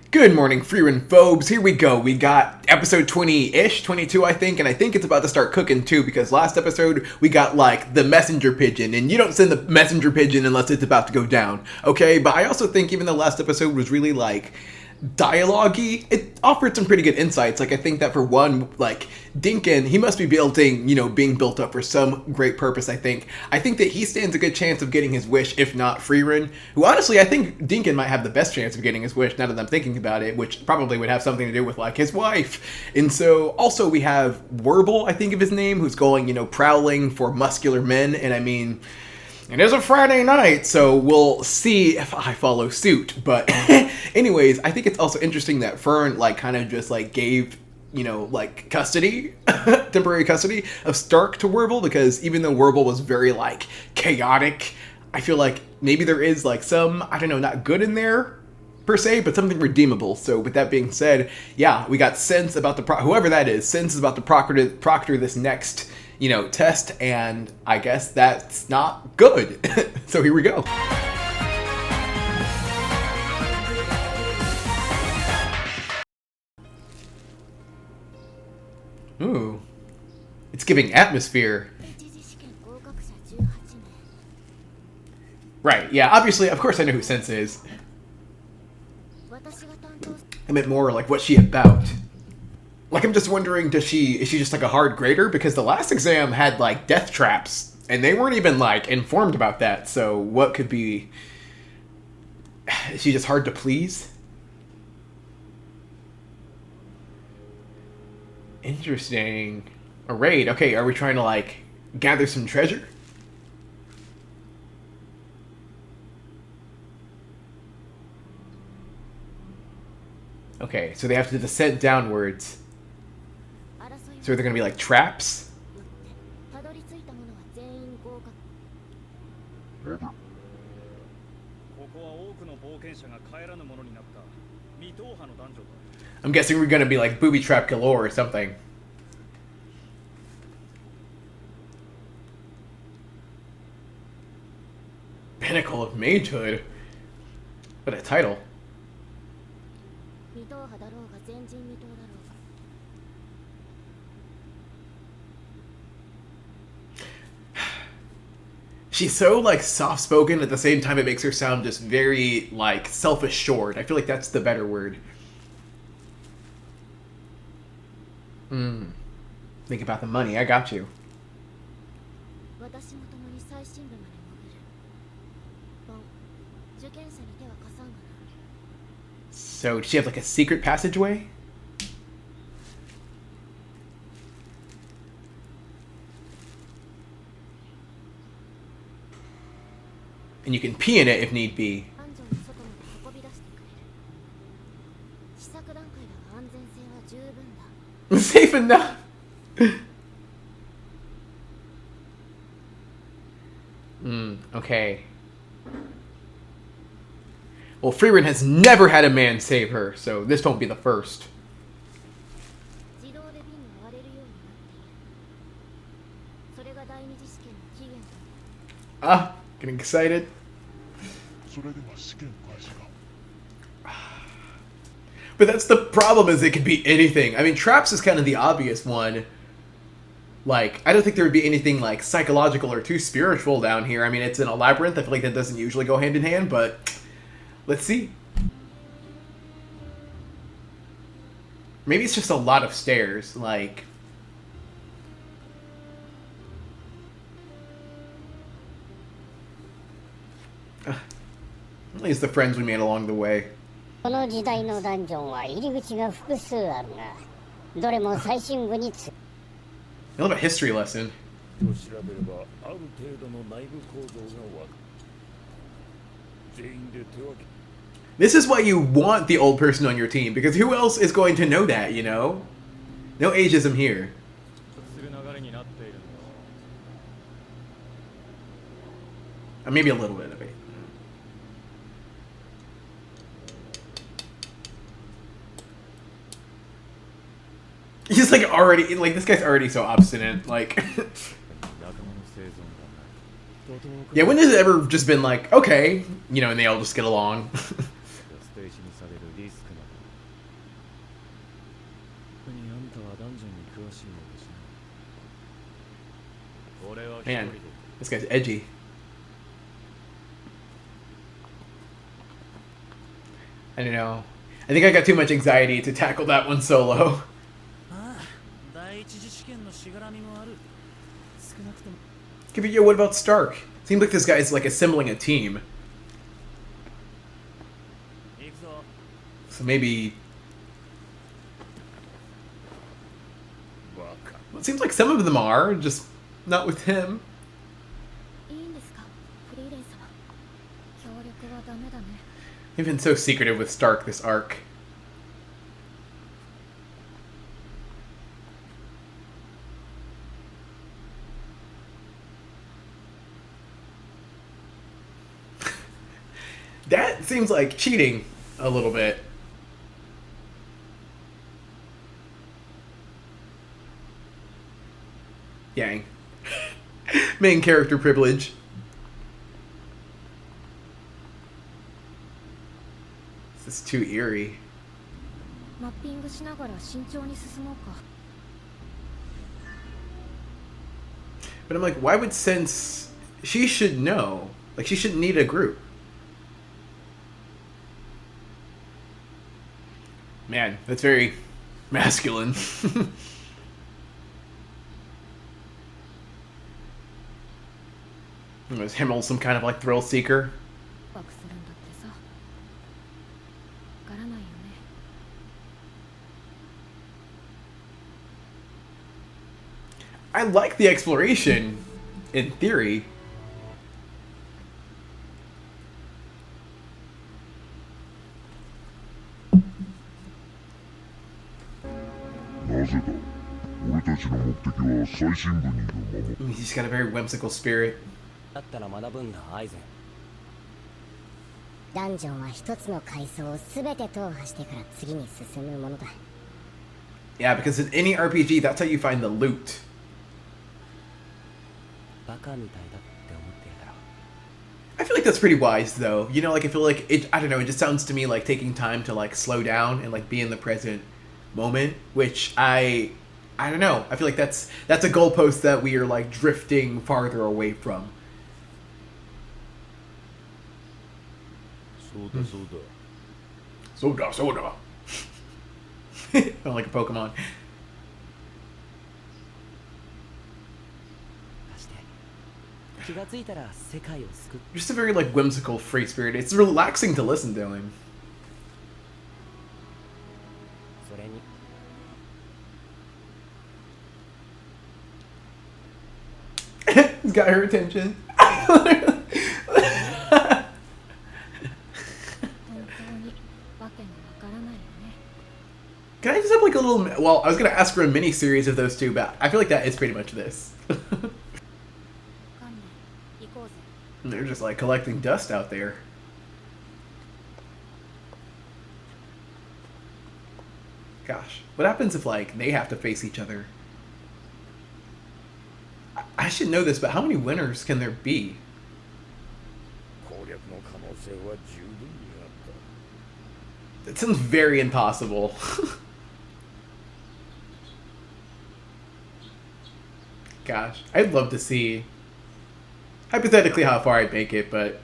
Good morning, Frieren phobes. Here we go. We got episode 20-ish, 22 I think, and I think it's about to start cooking too because last episode we got like the messenger pigeon, and you don't send the messenger pigeon unless it's about to go down, okay? But I also think even the last episode was really like dialogue-y, it offered some pretty good insights. Like I think that for one, like Dinkin, he must be building, being built up for some great purpose. I think that he stands a good chance of getting his wish, if not Frieren, who honestly I think Dinkin might have the best chance of getting his wish now that I'm thinking about it, which probably would have something to do with like his wife. And so also we have Werble, I think of his name, who's going, prowling for muscular men, and I mean, it is a Friday night, so we'll see if I follow suit. But anyways, I think it's also interesting that Fern kind of just gave custody, temporary custody of Stark to Werble, because even though Werble was very chaotic, I feel like maybe there is some, I don't know, not good in there per se, but something redeemable. So with that being said, yeah, we got Sense about to whoever that is. Sense is about to proctor this next test, and I guess that's not good. So here we go. Ooh. It's giving atmosphere. Right, yeah, obviously, of course I know who Sense is. I meant more what's she about? I'm just wondering, is she just a hard grader? Because the last exam had death traps, and they weren't even informed about that. So what could be? Is she just hard to please? Interesting. A raid. Okay, are we trying to gather some treasure? Okay, so they have to descend downwards. So they're gonna be traps? I'm guessing we're gonna be booby trap galore or something. Pinnacle of Magehood? What a title. She's so soft-spoken, at the same time it makes her sound just very self-assured. I feel like that's the better word. Think about the money, I got you. So, does she have a secret passageway? And you can pee in it if need be. Safe enough. Okay. Well, Frieren has never had a man save her, so this won't be the first. Getting excited. But that's the problem, is it could be anything. I mean, traps is kind of the obvious one. I don't think there would be anything psychological or too spiritual down here. I mean, it's in a labyrinth. I feel like that doesn't usually go hand in hand, but let's see. Maybe it's just a lot of stairs, At least the friends we made along the way. A love a history lesson. This is why you want the old person on your team, because who else is going to know that, No ageism here. Maybe a little bit of it. He's already, this guy's already so obstinate, Yeah, when has it ever just been okay, and they all just get along? Man, this guy's edgy. I don't know. I think I got too much anxiety to tackle that one solo. Okay, but yo, what about Stark? Seems like this guy's like assembling a team. So maybe... Well, it seems like some of them are, just not with him. They've been so secretive with Stark this arc. That seems like cheating a little bit. Yang. Main character privilege. This is too eerie. But I'm like, why would Sense... She should know. Like, she shouldn't need a group. Man, that's very masculine. Was Himmel some kind of like thrill seeker? I like the exploration, in theory. He's got a very whimsical spirit. Yeah, because in any RPG, that's how you find the loot. I feel like that's pretty wise, though. You know, like, I feel like it, I don't know, it just sounds to me like taking time to, like, slow down and, like, be in the present moment, which I don't know. I feel like that's a goalpost that we are, like, drifting farther away from. Soda. Soda. I don't like a Pokemon. Just a very, like, whimsical, free spirit. It's relaxing to listen to him. He's got her attention. Can I just have like a little... Well, I was going to ask for a mini-series of those two, but I feel like that is pretty much this. They're just like collecting dust out there. Gosh, what happens if like they have to face each other? I should know this, but how many winners can there be? That sounds very impossible. Gosh, I'd love to see hypothetically how far I'd make it, but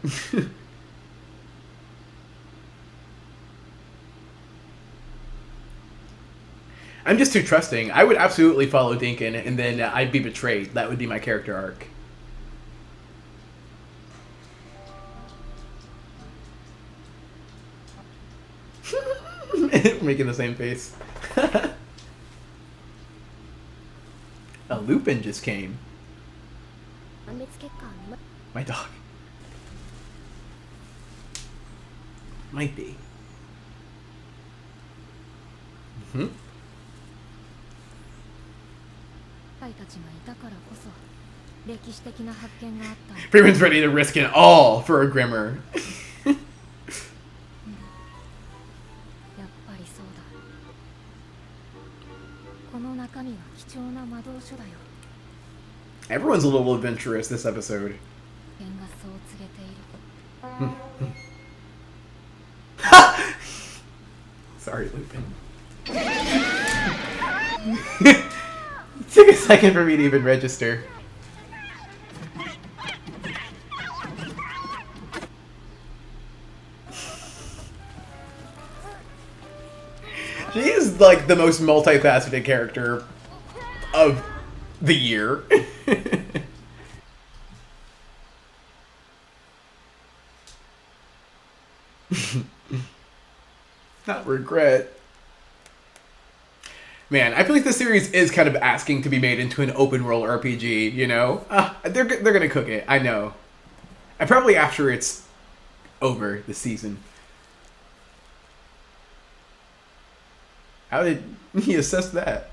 I'm just too trusting. I would absolutely follow Dinkin, and then I'd be betrayed. That would be my character arc. Making the same face. A Lupin just came. My dog. Might be. Mm-hmm. Frieren's ready to risk it all for a Grimmer. Everyone's a little adventurous this episode. Sorry, Lupin. It took a second for me to even register. She is like the most multifaceted character of the year. Not regret. Man, I feel like the series is kind of asking to be made into an open world RPG, you know? They're gonna cook it, I know. And probably after it's over, the season. How did he assess that?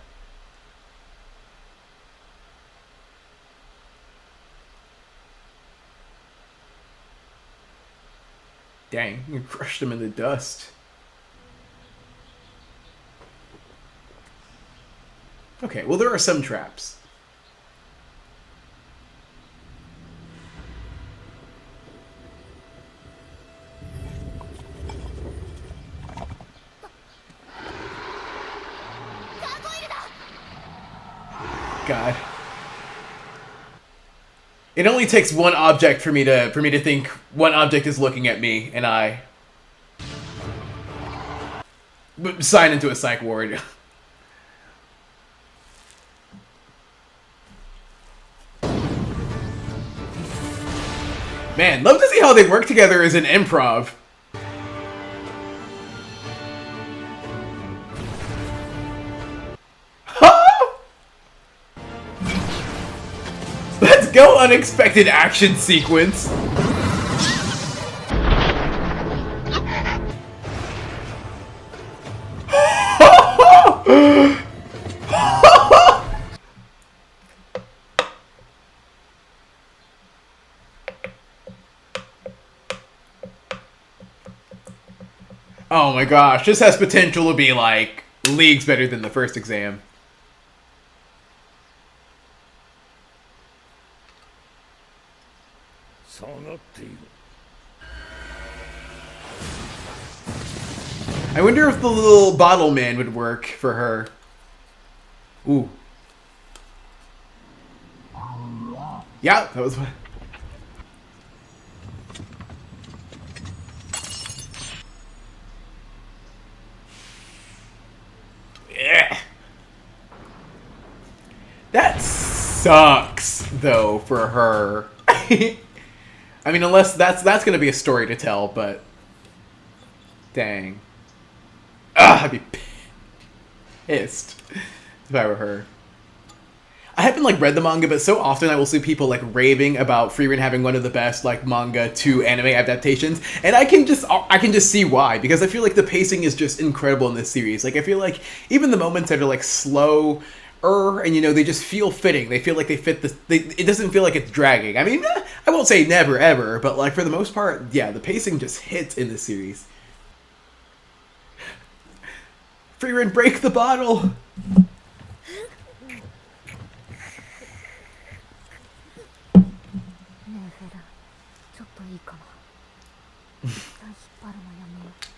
Dang, you crushed him in the dust. Okay, well there are some traps. God. It only takes one object for me to think one object is looking at me, and I sign into a psych ward. Man, love to see how they work together as an improv. Let's go, unexpected action sequence. Oh my gosh, this has potential to be like leagues better than the first exam. I wonder if the little bottle man would work for her. Ooh. Yeah, that was one. Yeah. That sucks, though, for her. I mean, unless that's going to be a story to tell, but dang. I'd be pissed if I were her. I haven't like read the manga, but so often I will see people like raving about Frieren having one of the best like manga to anime adaptations, and I can just see why, because I feel like the pacing is just incredible in this series. Like I feel like even the moments that are like slow, and you know they just feel fitting. They feel like they fit the. It doesn't feel like it's dragging. I mean, I won't say never ever, but like for the most part, yeah, the pacing just hits in this series. Frieren, break the bottle!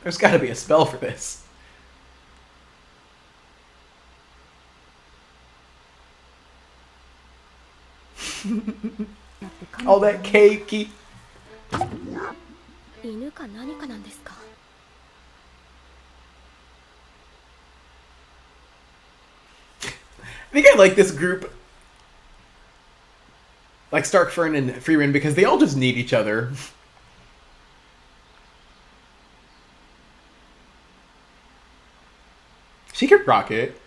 There's gotta be a spell for this. All that cakey. I think I like this group, like Stark, Fern, and Frieren, because they all just need each other. She could rock it.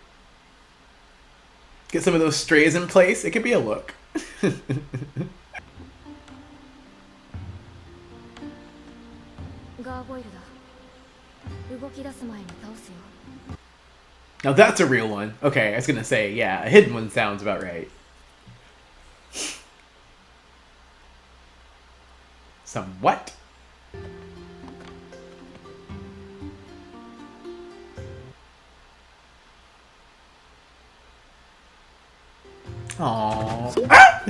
Get some of those strays in place. It could be a look. Now that's a real one. Okay, I was gonna say, yeah, a hidden one sounds about right. Some what? Aww. Ah!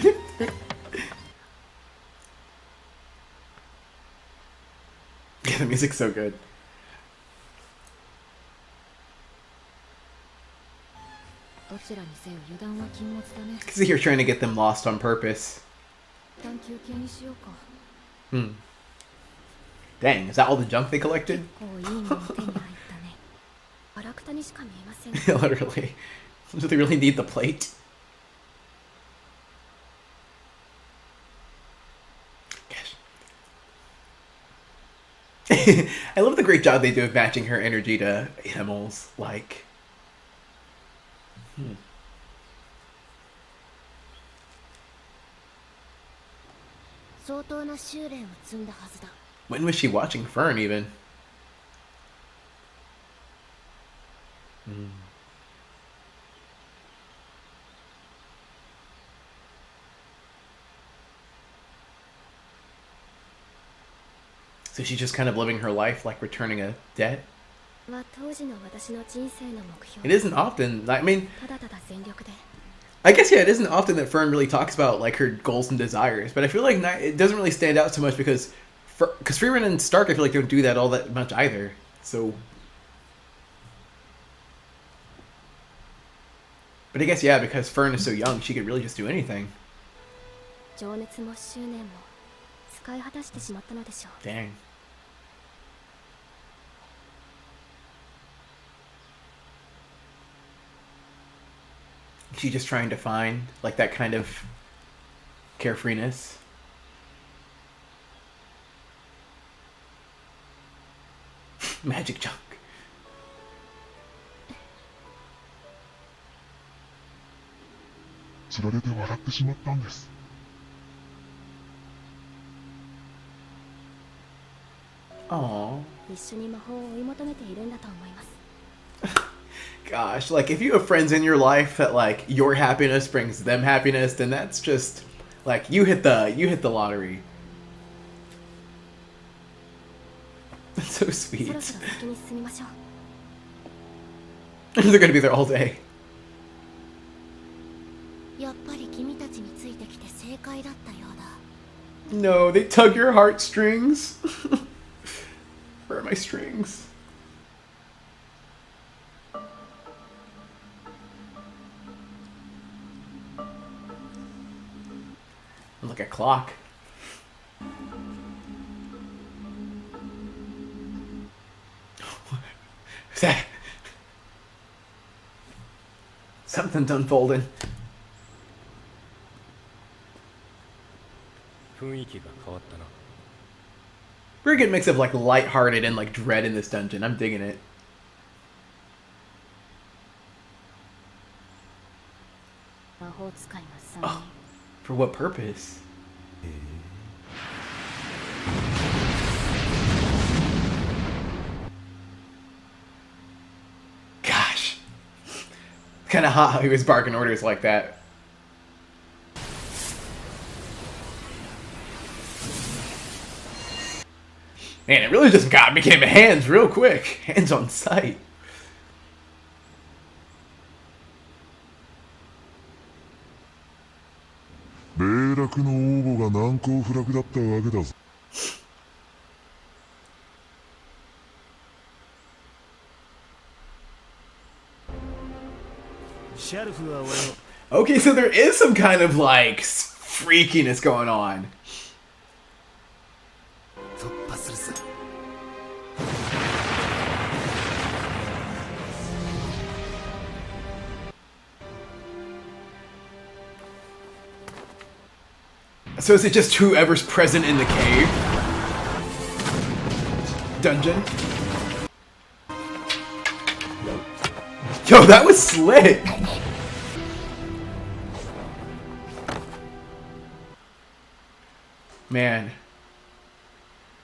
Yeah, the music's so good. Because you're trying to get them lost on purpose. Hmm. Dang, is that all the junk they collected? Literally. Do they really need the plate? Gosh. I love the great job they do of matching her energy to Himmel's, like... When was she watching Frieren, even? So she's just kind of living her life like returning a debt? It isn't often, I mean... I guess, yeah, it isn't often that Frieren really talks about, like, her goals and desires, but I feel like it doesn't really stand out so much because Frieren and Stark, I feel like, don't do that all that much either, so... But I guess, yeah, because Frieren is so young, she could really just do anything. Dang. She's just trying to find, like, that kind of carefreeness. Magic junk. Aww. Gosh, like, if you have friends in your life that, like, your happiness brings them happiness, then that's just, like, you hit the lottery. That's so sweet. They're gonna be there all day. No, they tug your heartstrings. Where are my strings? Look at clock. What's that? Something's unfolding. Very good mix of, like, lighthearted and, like, dread in this dungeon. I'm digging it. Oh, for what purpose? Gosh. Kind of hot how he was barking orders like that. Man, it really just became hands real quick. Hands on sight. Okay, so there is some kind of, like, freakiness going on. So is it just whoever's present in the cave? Dungeon? Yo, that was slick! Man.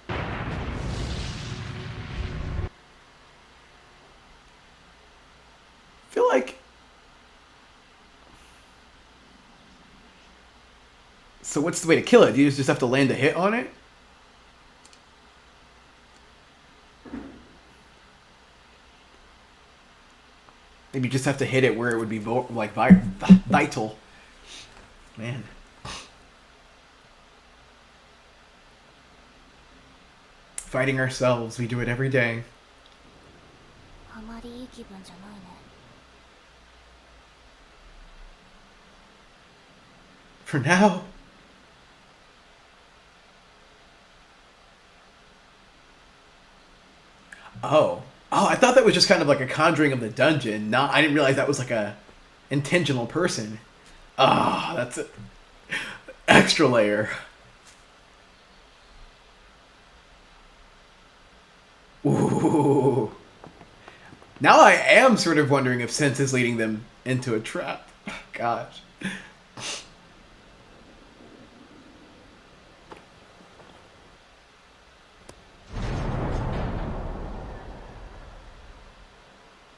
I feel like... So what's the way to kill it? Do you just have to land a hit on it? Maybe you just have to hit it where it would be like vital. Man. Fighting ourselves, we do it every day. For now. Oh. Oh, I thought that was just kind of like a conjuring of the dungeon. No, I didn't realize that was like a intentional person. Ah, that's an extra layer. Ooh. Now I am sort of wondering if Sense is leading them into a trap. Gosh.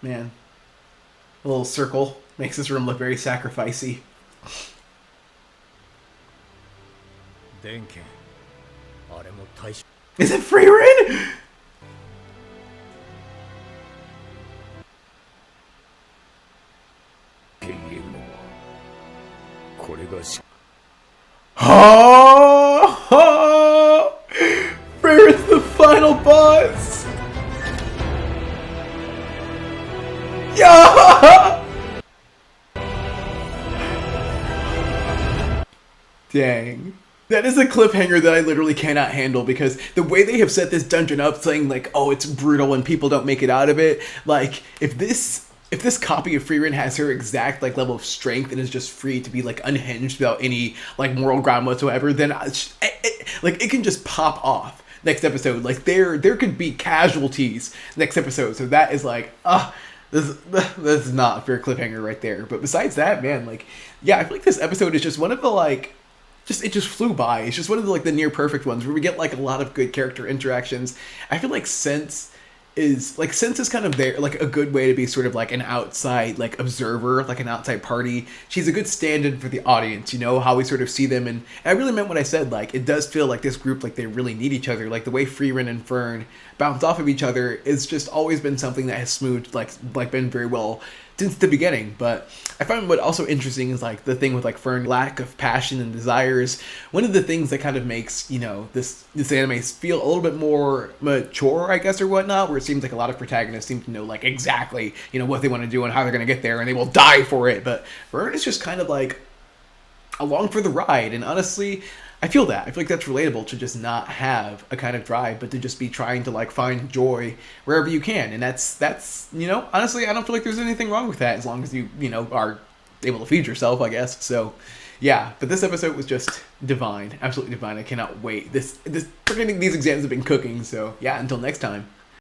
Man. A little circle makes this room look very sacrificey. Is it Frieren? Oh, Frieren's the final boss. Yeah. Dang. That is a cliffhanger that I literally cannot handle, because the way they have set this dungeon up, saying like, oh, it's brutal and people don't make it out of it. Like, if this copy of Frieren has her exact like level of strength and is just free to be like unhinged without any like moral ground whatsoever, then it can just pop off next episode. Like there could be casualties next episode. So that is like, this is not a fair cliffhanger right there. But besides that, man, like, yeah, I feel like this episode is just one of the like, it just flew by. It's just one of the like the near perfect ones where we get like a lot of good character interactions. I feel like Sense is kind of there, like a good way to be sort of like an outside like observer, like an outside party. She's a good stand-in for the audience, you know, how we sort of see them. And I really meant what I said. Like, it does feel like this group, like they really need each other. Like the way Frieren and Fern bounce off of each other is just always been something that has smoothed like been very well since the beginning. But I find what also interesting is like the thing with like Fern, lack of passion and desires. One of the things that kind of makes, you know, this anime feel a little bit more mature, I guess, or whatnot, where it seems like a lot of protagonists seem to know like exactly, you know, what they want to do and how they're going to get there, and they will die for it. But Fern is just kind of like along for the ride. And honestly, I feel that. I feel like that's relatable, to just not have a kind of drive, but to just be trying to like find joy wherever you can. And that's you know, honestly, I don't feel like there's anything wrong with that, as long as you know, are able to feed yourself, I guess. So yeah, but this episode was just divine, absolutely divine. I cannot wait. These exams have been cooking. So yeah, until next time.